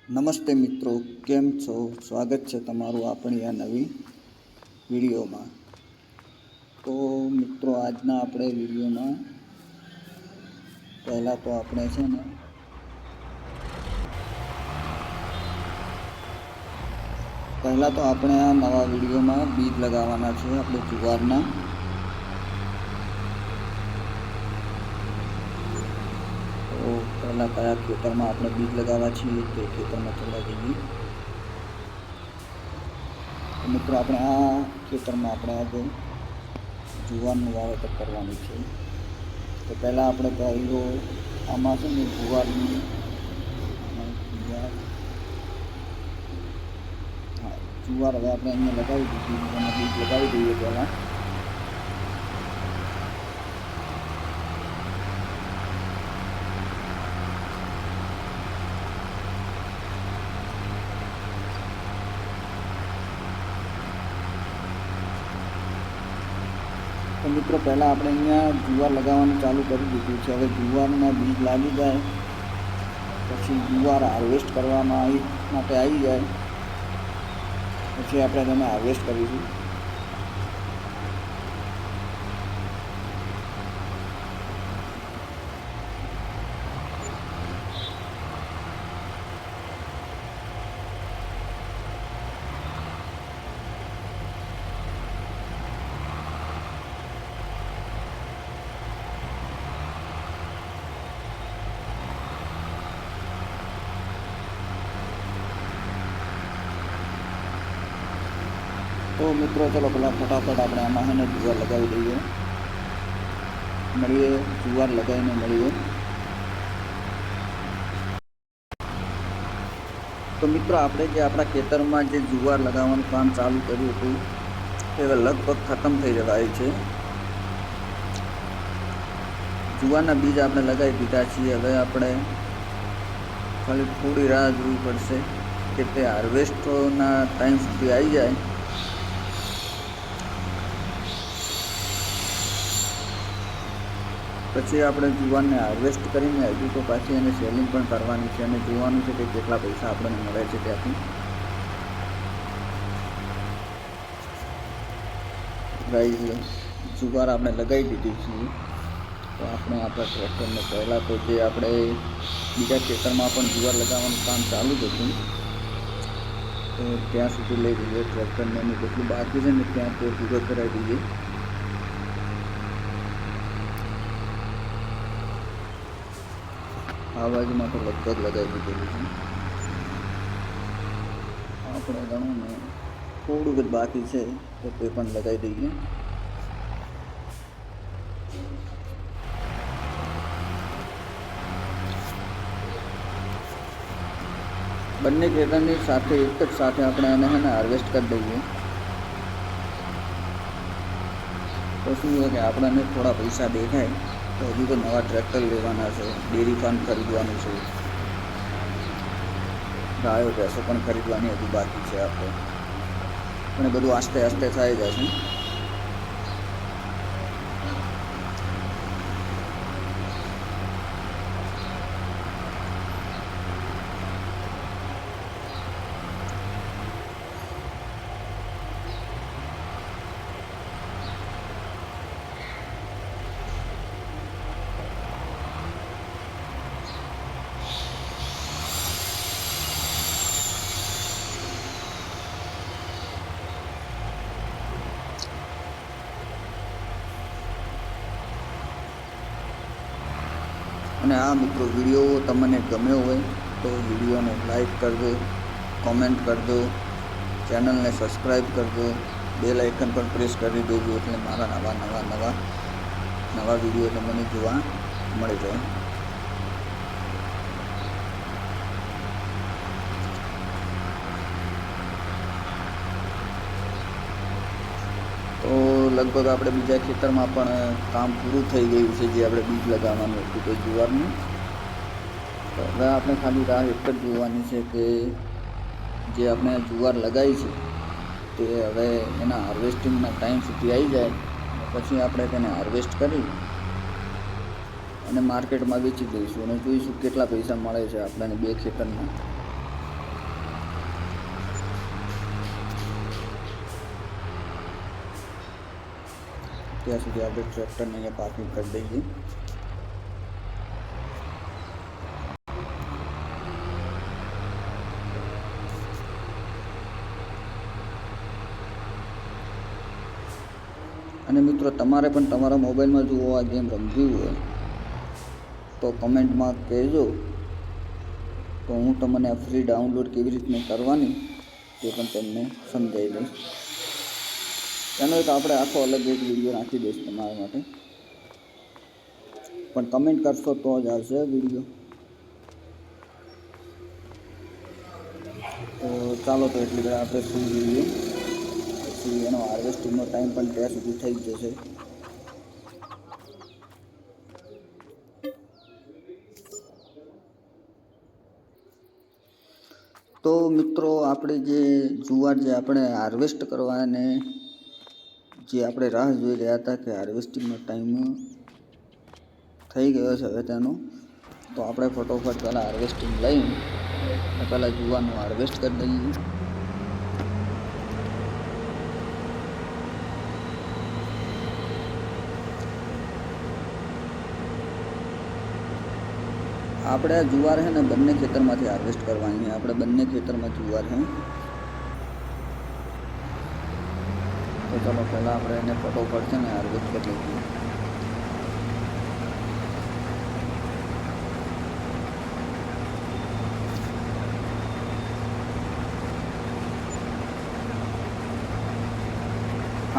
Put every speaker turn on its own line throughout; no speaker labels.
નમસ્તે મિત્રો, કેમ છો? સ્વાગત છે તમારું આપણી આ નવી વિડીયોમાં. તો મિત્રો, આજના આપણે વિડીયોમાં પહેલાં તો આપણે છે ને આ નવા વિડીયોમાં બીજ લગાવવાના છે આપણે જુવારના. તો પહેલાં કયા ખેતરમાં આપણે બીજ લગાવવા છીએ તે ખેતરમાં ચલા જઈએ. તો મિત્રો, આપણે આ ખેતરમાં આપણે આજે જુવારનું વાવેતર કરવાનું છે. તો પહેલાં આપણે આમાં છે ને જુવારની જુવાર હવે આપણે અહીંયા લગાવી દીધી, એમાં બીજ લગાવી દઈએ પહેલાં. તો મિત્રો, પહેલાં આપણે અહીંયા જુવાર લગાવવાનું ચાલુ કરી દીધું છે. હવે જુવારના બીજ લાગી જાય પછી જુવાર હાર્વેસ્ટ કરવામાં માટે આવી જાય પછી આપણે તેને હાર્વેસ્ટ કરીશું. તો મિત્રો, ચલો પહેલાં ફટાફટ આપણે આમાં છે ને જુવાર લગાવી દઈએ. જુવાર લગાવીને મળીએ. તો મિત્રો, આપણે જે આપણા ખેતરમાં જે જુવાર લગાવવાનું કામ ચાલુ કર્યું હતું એ લગભગ ખતમ થઈ જવાય છે. જુવારના બીજ આપણે લગાવી દીધા છીએ. હવે આપણે ખાલી થોડી રાહ જોવી પડશે કે તે હાર્વેસ્ટના ટાઈમ સુધી આવી જાય. પછી આપણે જુવારને હાર્વેસ્ટ કરીને હજુ તો પાછી એને સેલિંગ પણ કરવાની છે અને જોવાનું છે કે કેટલા પૈસા આપણને મળે છે ત્યાંથી. ગાઈઝ, જુવાર આપણે લગાવી દીધી છીએ. તો આપણે આપણા ટ્રેક્ટરને પહેલાં તો જે આપણે બીજા ખેતરમાં પણ જુવાર લગાવવાનું કામ ચાલુ જ હતું તો ત્યાં સુધી લઈ જઈએ ટ્રેક્ટરને, અને જેટલું બાકી છે ને ત્યાં તે પૂરો કરાવી દઈએ. આ બાજુમાં તો લગભગ લગાવી દીધેલું છે. આપણે ગણું ને થોડુંક જ બાકી છે તો તે પણ લગાવી દઈએ. બંને ખેતરની સાથે એક જ સાથે આપણે એને હાર્વેસ્ટ કરી દઈએ. તો શું છે કે આપણને થોડા પૈસા દેખાય. તો હજુ તો નવા ટ્રેક્ટર લેવાના છે, ડેરી ફાર્મ ખરીદવાનું છે, ગાયો ભેંસો પણ ખરીદવાની હજુ બાકી છે આપણે, અને બધું આસ્તે આસ્તે થઈ જશે. અને આ મિત્રો, વિડીયો તમને ગમ્યો હોય તો વિડીયોને લાઈક કરજો, કોમેન્ટ કરજો, ચેનલને સબસ્ક્રાઈબ કરજો, બેલ આઇકન પર પ્રેસ કરી દેજો એટલે મારા નવા વિડીયો તમને જોવા મળી જાય. તો લગભગ આપણે બીજા ખેતરમાં પણ કામ પૂરું થઈ ગયું છે, જે આપણે બીજ લગાવવાનું હતું તે જુવારનું. તો હવે આપણે ખાલી રાહ એક જ જોવાની છે કે જે આપણે જુવાર લગાવી છે તે હવે એના હાર્વેસ્ટિંગના ટાઈમ સુધી આવી જાય પછી આપણે તેને હાર્વેસ્ટ કરી અને માર્કેટમાં વેચી દઈશું અને જોઈશું કેટલા પૈસા મળે છે આપણને બે ખેતરમાં. ત્યાં સુધી આપણે ટ્રેક્ટરને અહીંયા પાર્કિંગ કરી દઈએ. અને મિત્રો તમારે પણ તમારા મોબાઈલમાં જો આ ગેમ રમવી હોય તો કમેન્ટમાં કહેજો, તો હું તમને ફ્રી ડાઉનલોડ કેવી રીતના કરવાની તે પણ તમને સમજાવી દઈશ. એનો એક આપણે આખો અલગ એક વિડીયો નાખી દઈશ તમારા માટે, પણ કમેન્ટ કરશો તો જ આવશે વિડીયો. તો ચાલો તો એટલી ઘડી આપણે સુઈ જઈએ, પછી એનો હાર્વેસ્ટિંગનો ટાઈમ પણ ત્યાં સુધી થઈ જશે. તો મિત્રો આપણે જે જુવાર જે આપણે હાર્વેસ્ટ કરવાને જે આપણે રાહ જોઈ રહ્યા હતા કે હાર્વેસ્ટિંગનો ટાઈમ થઈ ગયો છે હવે તેનો, તો આપણે ફટોફટ પહેલાં હાર્વેસ્ટિંગ લઈને પહેલાં જુવારનું હાર્વેસ્ટ કરી દઈએ. આપણે આ જુવાર છે ને બંને ખેતરમાંથી હાર્વેસ્ટ કરવાની છે. આપણે બંને ખેતરમાં જુવાર છે, તો ચાલો પહેલાં આપણે એને ફટોફટ છે ને હાર્વેસ્ટ કરી લઈએ.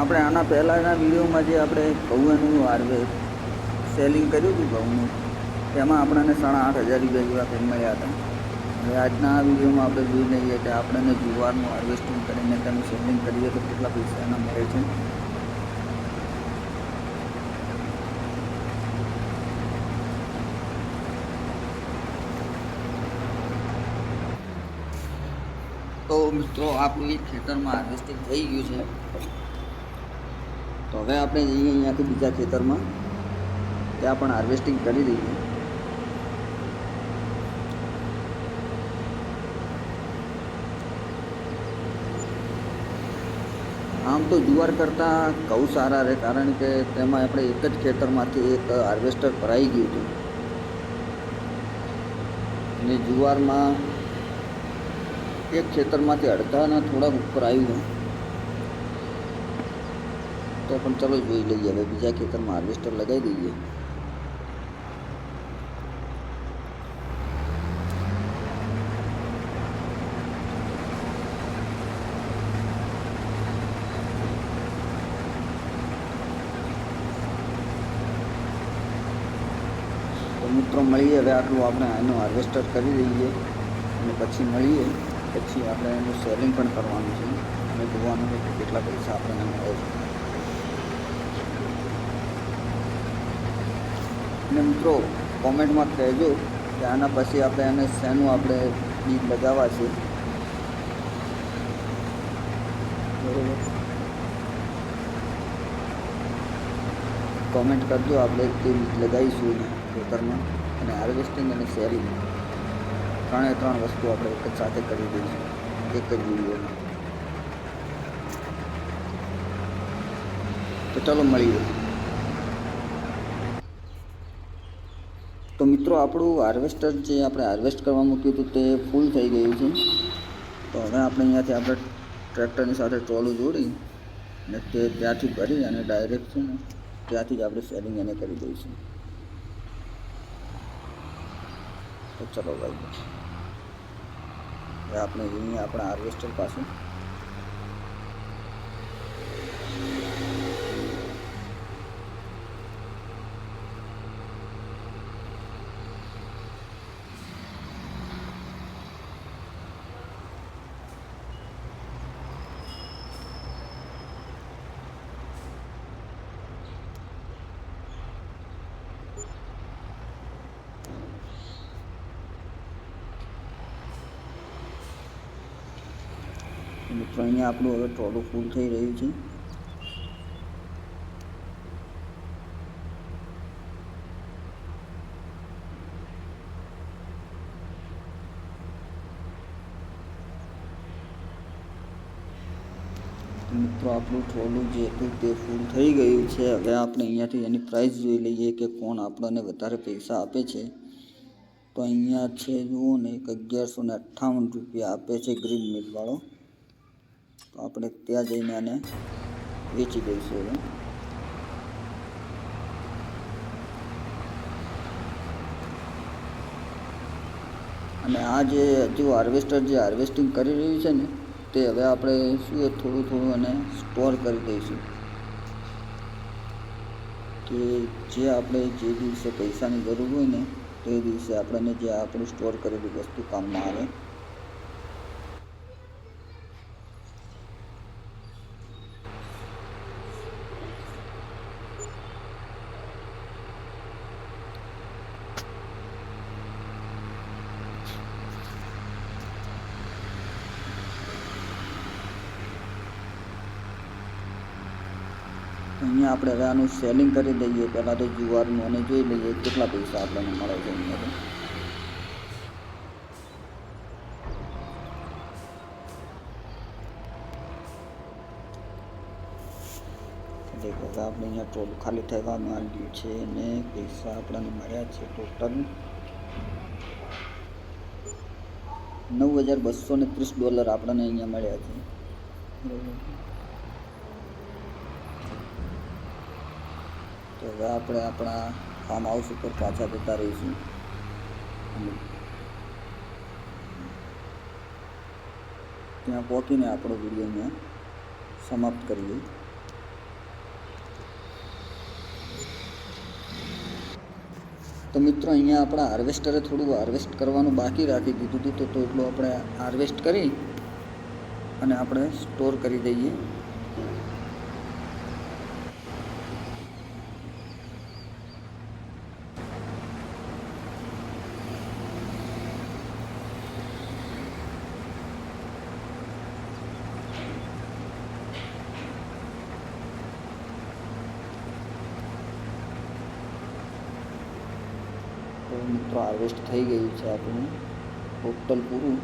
આપણે આના પહેલાંના વિડીયોમાં જે આપણે ઘઉંનું સેલિંગ કર્યું હતું ઘઉંનું, તેમાં આપણને 8,500 રૂપિયા જેવા કંઈક મળ્યા હતા. હવે આજના આ વિડીયોમાં આપણે જોઈ લઈએ કે આપણને જુવારનું હાર્વેસ્ટિંગ કરીને તેનું સેલિંગ કરીએ તો કેટલા પૈસા એના મળે છે. તો મિત્રો આપણું એક ખેતરમાં હાર્વેસ્ટિંગ થઈ ગયું છે, તો હવે આપણે જઈએ અહીંયાથી બીજા ખેતરમાં, ત્યાં પણ હાર્વેસ્ટિંગ કરી દઈએ. આમ તો જુવાર કરતાં ઘઉં સારા રહે, કારણ કે તેમાં આપણે એક જ ખેતરમાંથી એક હાર્વેસ્ટર ભરાઈ ગયું હતું, અને જુવારમાં એક ખેતરમાંથી અડધાના થોડાક ઉપર આવ્યું. તો પણ ચલો જોઈ લઈએ, હવે બીજા ખેતરમાં હાર્વેસ્ટર લગાવી દઈએ. તો મિત્રો મળીએ હવે, આટલું આપણે એનું હાર્વેસ્ટર કરી દઈએ અને પછી મળીએ. પછી આપણે એનું સેલિંગ પણ કરવાનું છે અને જોવાનું છે કે કેટલા પૈસા આપણને મળે છે. અને મિત્રો કોમેન્ટમાં કહેજો કે આના પછી આપણે એને શેનું આપણે બીજ લગાવવા છે, બરોબર? કોમેન્ટ કરજો, આપણે તે બીજ લગાવીશું ખેતરમાં. અને હાર્વેસ્ટિંગ અને સેલિંગ ત્રણ વસ્તુ આપણે એક જ સાથે કરી દઈશું એક જ વિડીયોમાં. તો ચાલો મળીએ. તો મિત્રો આપણું હાર્વેસ્ટર જે આપણે હાર્વેસ્ટ કરવા મૂક્યું હતું તે ફૂલ થઈ ગયું છે. તો હવે આપણે અહીંયાથી આપણે ટ્રેક્ટરની સાથે ટ્રોલું જોડી અને તે ત્યાંથી ભરી અને ડાયરેક્ટ છે ને ત્યાંથી જ આપણે સેલિંગ એને કરી દઈશું. તો ચલો ભાઈ, હવે આપણે અહીંયા આપણા હાર્વેસ્ટર પાસે મિત્રો અહીંયા આપણું હવે ટ્રોલું ફૂલ થઈ રહ્યું છે. તો મિત્રો આપણું ટ્રોલું જે હતું તે ફૂલ થઈ ગયું છે. હવે આપણે અહીંયાથી એની પ્રાઇસ જોઈ લઈએ કે કોણ આપણને વધારે પૈસા આપે છે. તો અહીંયા છે જુઓ ને, 1158 રૂપિયા આપે છે ગ્રીન મિલવાળો. તો આપણે ત્યાં જઈને આને વેચી દઈશું હવે. અને આ જે હજુ હાર્વેસ્ટર જે હાર્વેસ્ટિંગ કરી રહ્યું છે ને, તે હવે આપણે શું થોડું થોડું અને સ્ટોર કરી દઈશું, કે જે આપણે જે દિવસે પૈસાની જરૂર હોય ને તે દિવસે આપણને જે આપણું સ્ટોર કરેલી વસ્તુ કામમાં આવે. અહીંયા આપણે હવે આનું સેલિંગ કરી દઈએ. પહેલાં તો જુવારનું અને જોઈ લઈએ કેટલા પૈસા આપણને મળે છે અહીંયા. દેખો હવે આપણે અહીંયા ટ્રોલ ખાલી થવા માંડ્યું છે અને પૈસા આપણને મળ્યા છે ટોટલ $9,230 આપણને અહીંયા મળ્યા છે. તો હવે આપણે આપણા ફાર્મ હાઉસ ઉપર પાછા જતા રહીશું. ત્યાં પહોંચીને આપણો વિડીયો અહીંયા સમાપ્ત કરીએ. તો મિત્રો અહીંયા આપણા હાર્વેસ્ટરે થોડું હાર્વેસ્ટ કરવાનું બાકી રાખી દીધું હતું, તો એટલું આપણે હાર્વેસ્ટ કરી અને આપણે સ્ટોર કરી દઈએ. તો મિત્રો હાર્વેસ્ટ થઈ ગયું છે આપણું ટોટલ પૂરું.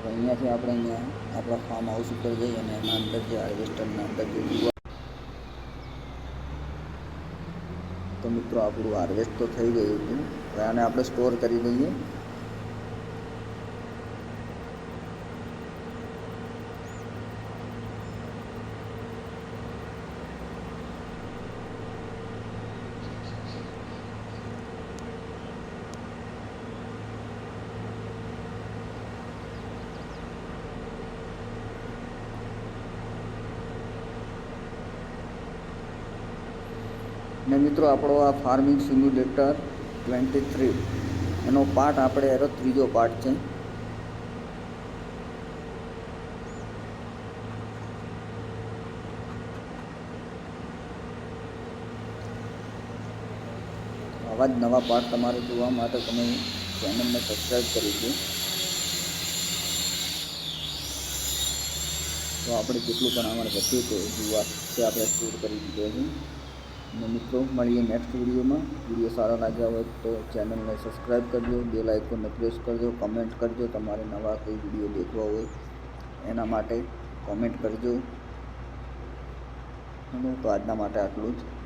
અહીંયાથી આપણે આપણા ફાર્મ હાઉસ ઉપર જઈએ અને એના અંદર જે હાર્વેસ્ટરના અંદર જે તો મિત્રો આપણું હાર્વેસ્ટ તો થઈ ગયું હતું. હવે આને આપણે સ્ટોર કરી દઈએ. ને મિત્રો આપણો આ ફાર્મિંગ સિમ્યુલેટર 23 એનો પાર્ટ આપણે એનો ત્રીજો પાર્ટ છે. આવા જ નવા પાર્ટ તમારે જોવા માટે તમે ચેનલને સબસ્ક્રાઈબ કરી દો. તો આપણે જેટલું પણ અમારે વધ્યું તો જોવા તે આપણે સ્ટોર કરી દીધો છે. અને મિત્રો મળીએ નેક્સ્ટ વિડીયોમાં. વિડીયો સારા લાગ્યા હોય તો ચેનલને સબસ્ક્રાઈબ કરજો, બેલ આઇકોનને પ્રેસ કરજો, કમેન્ટ કરજો. તમારે નવા કોઈ વિડીયો દેખવા હોય એના માટે કોમેન્ટ કરજો. તો આજના માટે આટલું જ.